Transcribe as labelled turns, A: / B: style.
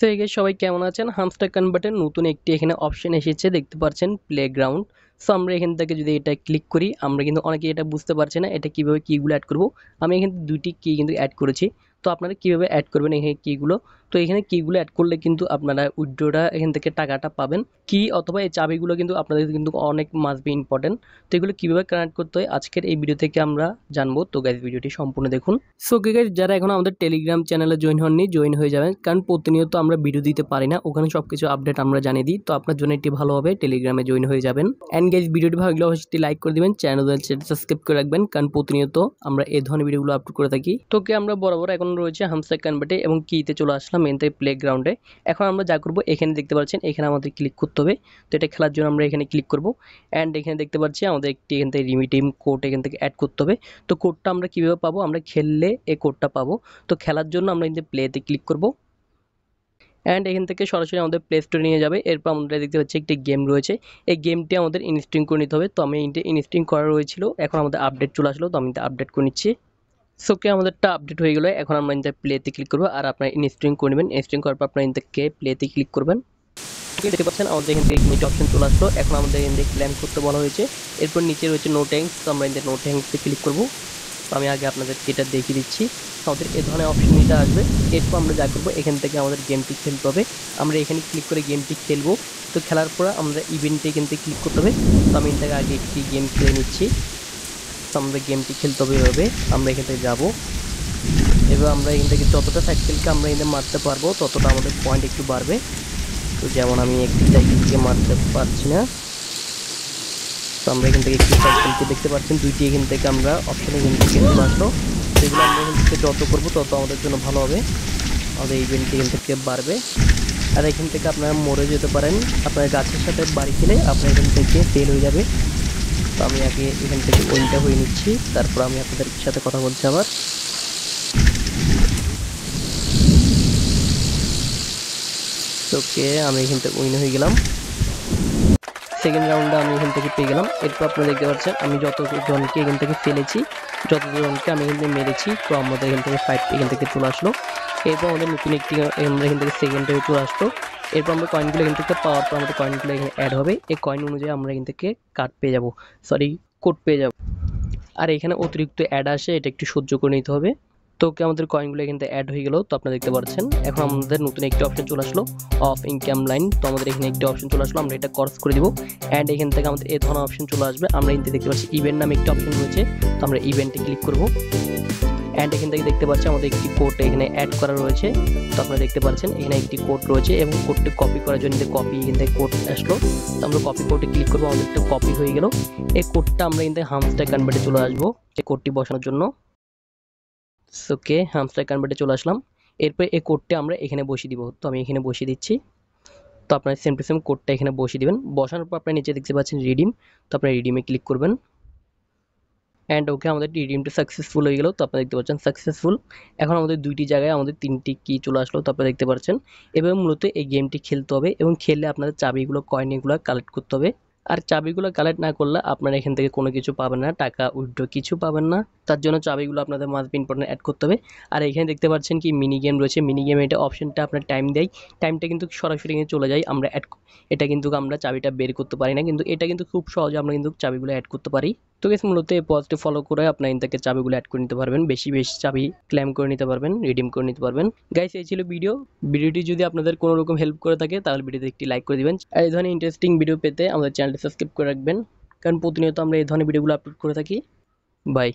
A: So এই guys সবাই কেমন আছেন? হামস্টার কনভার্টের নতুন একটি এখানে অপশন এসেছে, দেখতে পাচ্ছেন প্লেগ্রাউন্ড। সো আমরা এখান থেকে যদি এটা ক্লিক করি, আমরা কিন্তু অনেকে এটা বুঝতে পারছি না এটা কিভাবে কিগুলো অ্যাড করব। আমি এখানে দুইটি কি কিন্তু অ্যাড করেছি। তো আপনারা কিভাবে অ্যাড করবেন এখানে কিগুলো? তো এখানে কিগুলো অ্যাড করলে কিন্তু আপনারা উইথড্রটা এখান থেকে টাকাটা পাবেন। কি অথবা এই চাবিগুলো কিন্তু আপনাদের কিন্তু অনেক মাস্ট বি ইম্পর্টেন্ট। তো এগুলো কিভাবে কানেক্ট করতে হয় আজকের এই ভিডিও থেকে আমরা জানবো। তো গাইস ভিডিওটি সম্পূর্ণ দেখুন। সো গাইস যারা এখন আমাদের টেলিগ্রাম চ্যানেলে জয়েন হননি, জয়েন হয়ে যাবেন, কারণ প্রতিনিয়ত আমরা ভিডিও দিতে পারি না, ওখানে সবকিছু আপডেট আমরা জানিয়ে দিই। তো আপনার জন্য এটি ভালো হবে, টেলিগ্রামে জয়েন হয়ে যাবেন। অ্যান্ড গাইস ভিডিওটি ভালো লাগলে অবশ্যই লাইক করে দিবেন, চ্যানেল সাবস্ক্রাইব করে রাখবেন, কারণ প্রতিনিয়ত আমরা এই ধরনের ভিডিওগুলো আপলোড করে থাকি। তো কে আমরা বরাবর এখন রয়েছে হামস্টার কনভার্টে এবং কিতে চলে আসলাম মেন থেকে প্লেগ্রাউন্ডে। এখন আমরা যা করবো এখানে দেখতে পাচ্ছেন, এখানে আমাদের ক্লিক করতে হবে। তো এটা খেলার জন্য আমরা এখানে ক্লিক করব। অ্যান্ড এখানে দেখতে পাচ্ছি আমাদের একটি এখান থেকে রিডিম কোড এখান থেকে অ্যাড করতে হবে। তো কোডটা আমরা কিভাবে পাবো? আমরা খেললে এই কোডটা পাবো। তো খেলার জন্য আমরা কিন্তু প্লেতে ক্লিক করব। অ্যান্ড এখান থেকে সরাসরি আমাদের প্লে স্টোরে নিয়ে যাবে। এরপর আমরা দেখতে পাচ্ছি একটি গেম রয়েছে, এই গেমটি আমাদের ইনস্টল করে নিতে হবে। তো আমি ইনস্টল করা রয়েছিল, এখন আমাদের আপডেট চলে আসলো, তো আমি আপডেট করে নিচ্ছি। সো কে আমাদেরটা আপডেট হয়ে গেলো। এখন আমরা ইনতে প্লেতে ক্লিক করবো, আর আপনার ইনস্টল করে নেবেন। ইনস্টল করার পর আপনার ইনতে প্লেতে ক্লিক করবেন। দেখতে পাচ্ছেন আমাদের এখান থেকে মিট অপশন চলে আসলো। এখন আমাদের এখান থেকে ক্লেম করতে বলা হয়েছে। এরপর নিচে রয়েছে নো ট্যাঙ্কস, তো আমরা এখানে নো ট্যাঙ্কসে ক্লিক করবো। তো আমি আগে আপনাদেরকে এটা দেখিয়ে দিচ্ছি। আমাদের এই ধরনের অপশন এটা আসবে। এরপর আমরা যা করবো এখান থেকে আমাদের গেমটি খেলতে হবে। আমরা এখানে ক্লিক করে গেমটি খেলবো। তো খেলার পর আমরা ইভেন্টে এখান থেকে ক্লিক করতে হবে। তো আমি এখান থেকে আগে একটি গেম খেলে নিচ্ছি। তো আমাদের গেমটি খেলতে হবে এভাবে। আমরা এখান থেকে যাবো। এবার আমরা এখান থেকে যতটা সাইকেলকে আমরা এখানে মারতে পারবো ততটা আমাদের পয়েন্ট একটু বাড়বে। তো যেমন আমি একটি সাইকেলকে মারতে পারছি না, তো আমরা এখান থেকে একটি সাইকেলকে দেখতে পাচ্ছেন দুইটি এখান থেকে আমরা অপশানে এখান থেকে চলে আসলো। সেগুলো আমরা এখান থেকে যত করবো তত আমাদের জন্য ভালো হবে, আমাদের ইভেন্টটি এখান থেকে বাড়বে। আর এখান থেকে আপনারা মরে যেতে পারেন, আপনার গাছের সাথে বাড়ি খেলে আপনার এখান থেকে ফেল হয়ে যাবে। তো আমি আগে এখান থেকে ওইটা হয়ে নিচ্ছি, তারপর আমি আপনাদের সাথে কথা বলছি আবার। ওকে, আমি এখান থেকে উইন হয়ে গেলাম। সেকেন্ড রাউন্ডে আমি এখান থেকে পেয়ে গেলাম। এরপর আপনারা দেখতে পাচ্ছেন আমি যতজনকে এখান থেকে ফেলেছি, যতজনকে আমি এখান থেকে মেরেছি, তো আমাদের এখান থেকে ফাইট এখান থেকে চলে আসলো। এরপর আমাদের নতুন একটি আমরা এখান থেকে সেকেন্ড হয়ে চলে আসলো। এরপর আমরা কয়েনগুলো এখান থেকে পাওয়ার পর আমাদের কয়েনগুলো এখানে অ্যাড হবে। এই কয়েন অনুযায়ী আমরা এখান থেকে কার্ড পেয়ে যাবো, সরি কোড পেয়ে যাবো। আর এখানে অতিরিক্ত অ্যাড আসে, এটা একটু সহ্য করে নিতে হবে। তো আমাদের কয়েনগুলো এখানে অ্যাড হয়ে গেল। তো আপনারা দেখতে পাচ্ছেন এখন আমাদের নতুন একটি অপশন চলে আসলো, অফ ইনকাম লাইন। তো আমাদের এখানে একটি অপশন চলে আসলো, আমরা এটা ক্রস করে দিব। অ্যান্ড এখান থেকে আমাদের এই ধরনের অপশন চলে আসবে। আমরা এখানে দেখতে পাচ্ছি ইভেন্ট নামে একটি অপশন রয়েছে, তো আমরা ইভেন্টে ক্লিক করব। অ্যান্ড এখান থেকে দেখতে পাচ্ছি আমাদের একটি কোড এখানে অ্যাড করা রয়েছে। তো আপনারা দেখতে পাচ্ছেন এখানে একটি কোড রয়েছে এবং কোডটি কপি করার জন্য কপি এখান থেকে কোড আসলো। তো আমরা কপি কোডে ক্লিক করবো, আমাদের একটা কপি হয়ে গেল। এই কোডটা আমরা এখান থেকে হামস্টার কনভার্টে চলে আসবো এই কোডটি বসানোর জন্য। ওকে, হামস্টার কনভার্টে চলে আসলাম। এরপর এই কোডটা আমরা এখানে বসিয়ে দিব। তো আমি এখানে বসিয়ে দিচ্ছি। তো আপনার সেম টু সেম কোডটা এখানে বসিয়ে দিবেন। বসানোর পর আপনি নিচে দেখতে পাচ্ছেন রিডিম, তো আপনার রিডিমে ক্লিক করবেন। অ্যান্ড ওকে, আমাদের রিডিমটা সাকসেসফুল হয়ে গেল। তো আপনারা দেখতে পাচ্ছেন সাকসেসফুল। এখন আমাদের দুইটি জায়গায় আমাদের তিনটি কি চলে আসলো, তো আপনারা দেখতে পাচ্ছেন। এবার মূলত এই গেমটি খেলতে হবে এবং খেললে আপনাদের চাবিগুলো কয়েন এগুলো কালেক্ট করতে হবে। আর চাবিগুলো কালেক্ট না করলে আপনারা এখান থেকে কোনো কিছু পাবেন না, টাকা উইথড্র কিছু পাবেন না। তার জন্য চাবিগুলো আপনাদের মাস্ট বি ইম্পর্টেন্ট অ্যাড করতে হবে। আর এখানে দেখতে পাচ্ছেন কি মিনি গেম রয়েছে, মিনি গেমে এটা অপশনটা আপনার টাইম দেয়, টাইমটা কিন্তু সরাসরি এখানে চলে যায়। আমরা এটা কিন্তু আমরা চাবিটা বের করতে পারি না, কিন্তু এটা কিন্তু খুব সহজে আমরা কিন্তু চাবিগুলো অ্যাড করতে পারি। তো গেস মূলত এই পজটি ফলো করে আপনার এখান থেকে চাবিগুলো অ্যাড করে নিতে পারবেন, বেশি বেশি চাবি ক্লেম করে নিতে পারবেন, রিডিম করে নিতে পারবেন। গাইস এই ছিল ভিডিওটি যদি আপনাদের কোনো রকম হেল্প করে থাকে তাহলে ভিডিওতে একটি লাইক করে দিবেন। আর এই ধরনের ইন্টারেস্টিং ভিডিও পেতে আমাদের চ্যানেলটি সাবস্ক্রাইব করে রাখবেন, কারণ প্রতিনিয়ত আমরা এই ধরনের ভিডিওগুলো আপলোড করে থাকি। বাই।